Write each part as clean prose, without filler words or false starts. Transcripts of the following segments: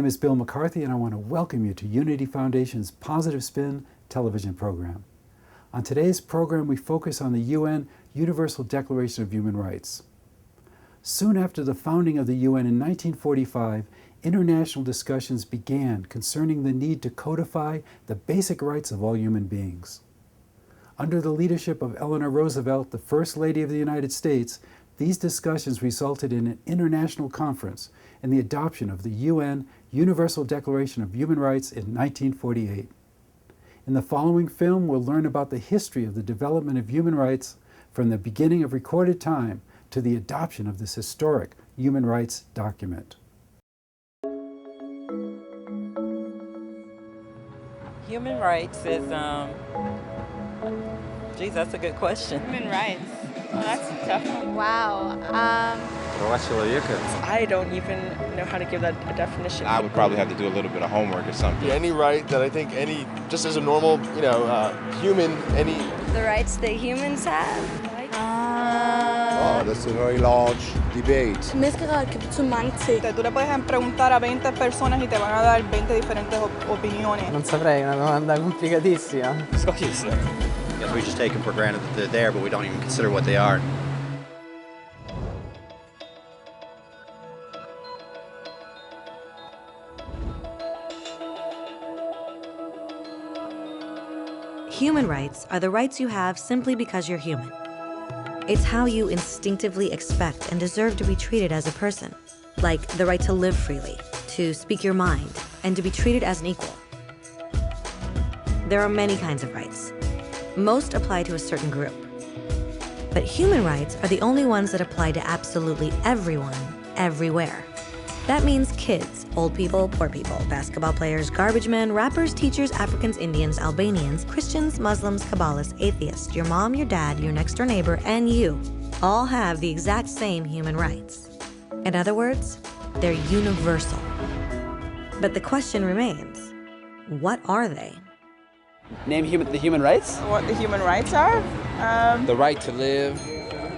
My name is Bill McCarthy, and I want to welcome you to Unity Foundation's Positive Spin television program. On today's program, we focus on the UN Universal Declaration of Human Rights. Soon after the founding of the UN in 1945, international discussions began concerning the need to codify the basic rights of all human beings. Under the leadership of Eleanor Roosevelt, the First Lady of the United States, these discussions resulted in an international conference and the adoption of the UN Universal Declaration of Human Rights in 1948. In the following film, we'll learn about the history of the development of human rights from the beginning of recorded time to the adoption of this historic human rights document. Human rights is, geez, that's a good question. Human rights. Well, that's a tough one. Wow. I don't even know how to give that a definition. I would probably have to do a little bit of homework or something. Any right that I think just as a normal, human, The rights that humans have. Oh, that's a very large debate. Zu mange ting. Tú le puedes preguntar a 20 personas y te van a dar 20 diferentes opiniones. Non saprei, una domanda complicatissima. I guess we just take them for granted that they're there, but we don't even consider what they are. Human rights are the rights you have simply because you're human. It's how you instinctively expect and deserve to be treated as a person, like the right to live freely, to speak your mind, and to be treated as an equal. There are many kinds of rights. Most apply to a certain group. But human rights are the only ones that apply to absolutely everyone, everywhere. That means kids, old people, poor people, basketball players, garbage men, rappers, teachers, Africans, Indians, Albanians, Christians, Muslims, Kabbalists, atheists, your mom, your dad, your next door neighbor, and you all have the exact same human rights. In other words, they're universal. But the question remains, what are they? Name the human rights? What the human rights are? The right to live.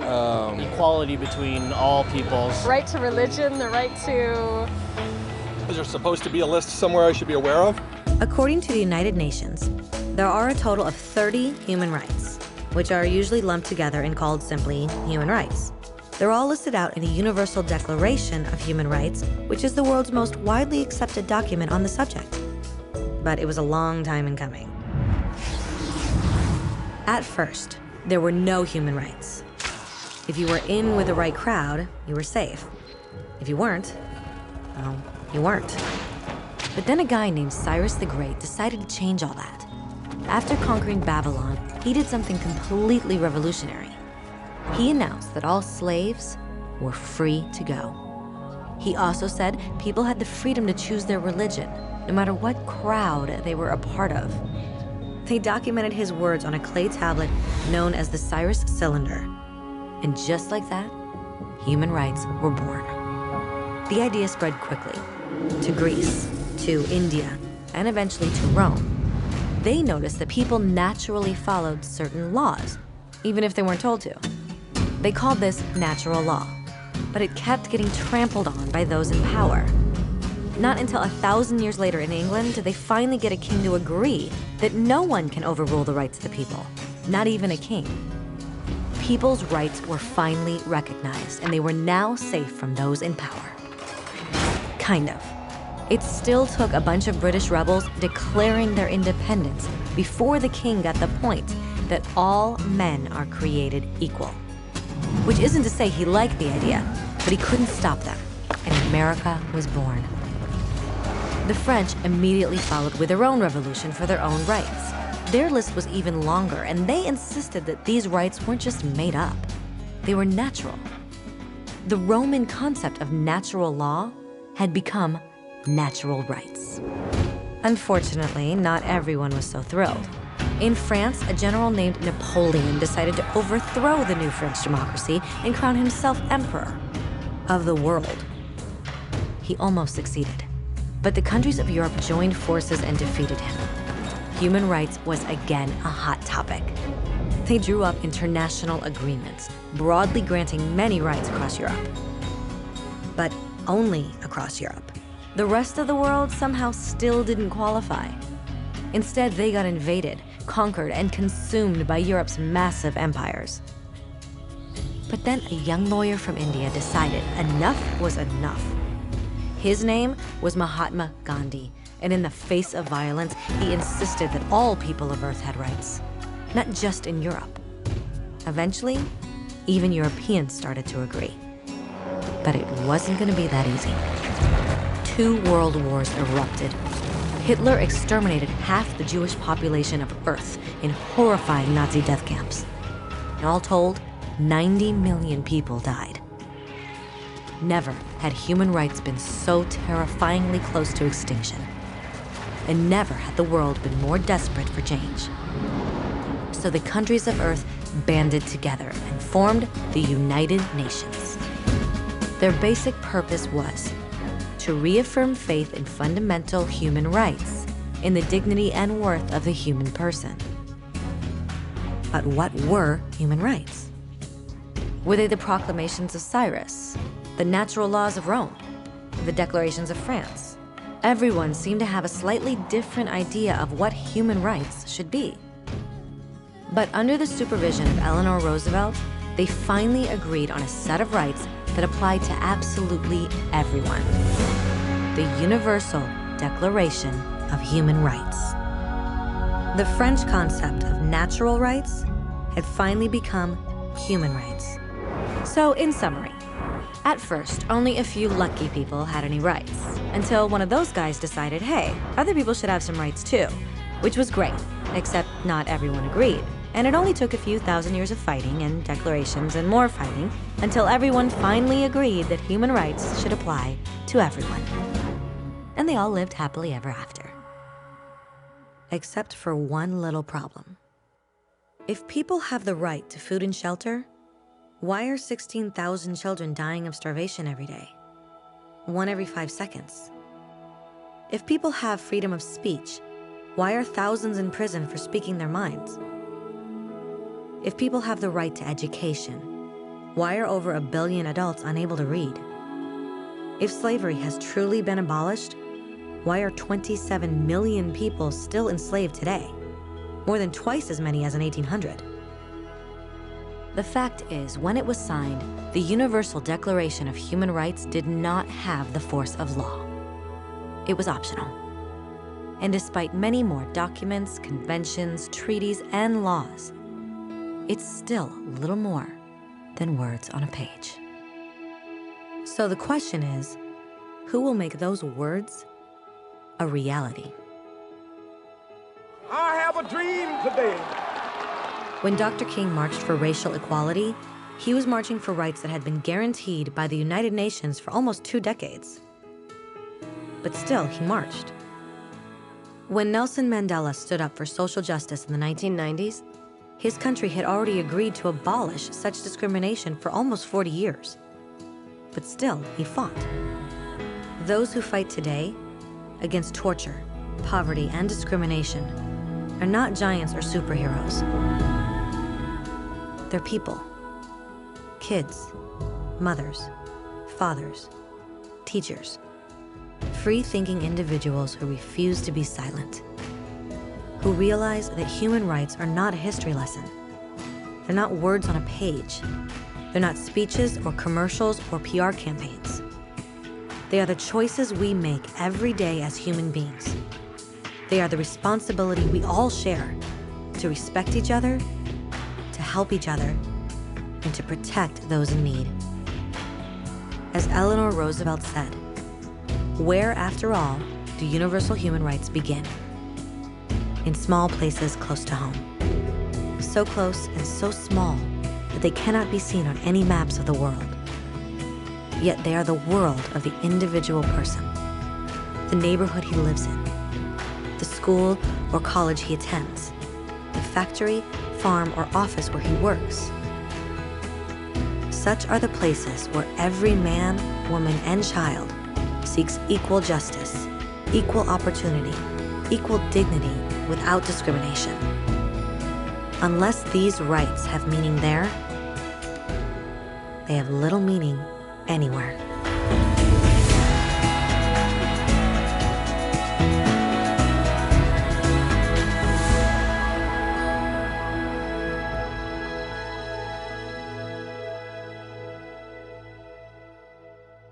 Equality between all peoples. Right to religion, the right to... Is there supposed to be a list somewhere I should be aware of? According to the United Nations, there are a total of 30 human rights, which are usually lumped together and called simply human rights. They're all listed out in the Universal Declaration of Human Rights, which is the world's most widely accepted document on the subject. But it was a long time in coming. At first, there were no human rights. If you were in with the right crowd, you were safe. If you weren't, well, you weren't. But then a guy named Cyrus the Great decided to change all that. After conquering Babylon, he did something completely revolutionary. He announced that all slaves were free to go. He also said people had the freedom to choose their religion, no matter what crowd they were a part of. They documented his words on a clay tablet known as the Cyrus Cylinder. And just like that, human rights were born. The idea spread quickly to Greece, to India, and eventually to Rome. They noticed that people naturally followed certain laws, even if they weren't told to. They called this natural law, but it kept getting trampled on by those in power. Not until 1,000 years later in England did they finally get a king to agree that no one can overrule the rights of the people, not even a king. People's rights were finally recognized, and they were now safe from those in power. Kind of. It still took a bunch of British rebels declaring their independence before the king got the point that all men are created equal. Which isn't to say he liked the idea, but he couldn't stop them, and America was born. The French immediately followed with their own revolution for their own rights. Their list was even longer, and they insisted that these rights weren't just made up. They were natural. The Roman concept of natural law had become natural rights. Unfortunately, not everyone was so thrilled. In France, a general named Napoleon decided to overthrow the new French democracy and crown himself emperor of the world. He almost succeeded, but the countries of Europe joined forces and defeated him. Human rights was again a hot topic. They drew up international agreements, broadly granting many rights across Europe. But only across Europe. The rest of the world somehow still didn't qualify. Instead, they got invaded, conquered, and consumed by Europe's massive empires. But then a young lawyer from India decided enough was enough. His name was Mahatma Gandhi, and in the face of violence, he insisted that all people of Earth had rights, not just in Europe. Eventually, even Europeans started to agree. But it wasn't going to be that easy. 2 world wars erupted. Hitler exterminated half the Jewish population of Earth in horrifying Nazi death camps. And all told, 90 million people died. Never had human rights been so terrifyingly close to extinction. And never had the world been more desperate for change. So the countries of Earth banded together and formed the United Nations. Their basic purpose was to reaffirm faith in fundamental human rights, in the dignity and worth of the human person. But what were human rights? Were they the proclamations of Cyrus, the natural laws of Rome, the declarations of France? Everyone seemed to have a slightly different idea of what human rights should be. But under the supervision of Eleanor Roosevelt, they finally agreed on a set of rights that applied to absolutely everyone. The Universal Declaration of Human Rights. The French concept of natural rights had finally become human rights. So, in summary, at first, only a few lucky people had any rights, until one of those guys decided, hey, other people should have some rights too, which was great, except not everyone agreed. And it only took a few thousand years of fighting and declarations and more fighting until everyone finally agreed that human rights should apply to everyone. And they all lived happily ever after. Except for one little problem. If people have the right to food and shelter, why are 16,000 children dying of starvation every day? 1 every 5 seconds. If people have freedom of speech, why are thousands in prison for speaking their minds? If people have the right to education, why are over 1 billion adults unable to read? If slavery has truly been abolished, why are 27 million people still enslaved today? More than twice as many as in 1800. The fact is, when it was signed, the Universal Declaration of Human Rights did not have the force of law. It was optional. And despite many more documents, conventions, treaties, and laws, it's still little more than words on a page. So the question is, who will make those words a reality? I have a dream today. When Dr. King marched for racial equality, he was marching for rights that had been guaranteed by the United Nations for almost 2 decades. But still, he marched. When Nelson Mandela stood up for social justice in the 1990s, his country had already agreed to abolish such discrimination for almost 40 years. But still, he fought. Those who fight today against torture, poverty, and discrimination are not giants or superheroes. They're people. Kids, mothers, fathers, teachers. Free-thinking individuals who refuse to be silent. Who realize that human rights are not a history lesson. They're not words on a page. They're not speeches or commercials or PR campaigns. They are the choices we make every day as human beings. They are the responsibility we all share to respect each other, to help each other, and to protect those in need. As Eleanor Roosevelt said, where, after all, do universal human rights begin? In small places close to home. So close and so small that they cannot be seen on any maps of the world. Yet they are the world of the individual person, the neighborhood he lives in, the school or college he attends, the factory, farm, or office where he works. Such are the places where every man, woman, and child seeks equal justice, equal opportunity, equal dignity without discrimination. Unless these rights have meaning there, they have little meaning anywhere.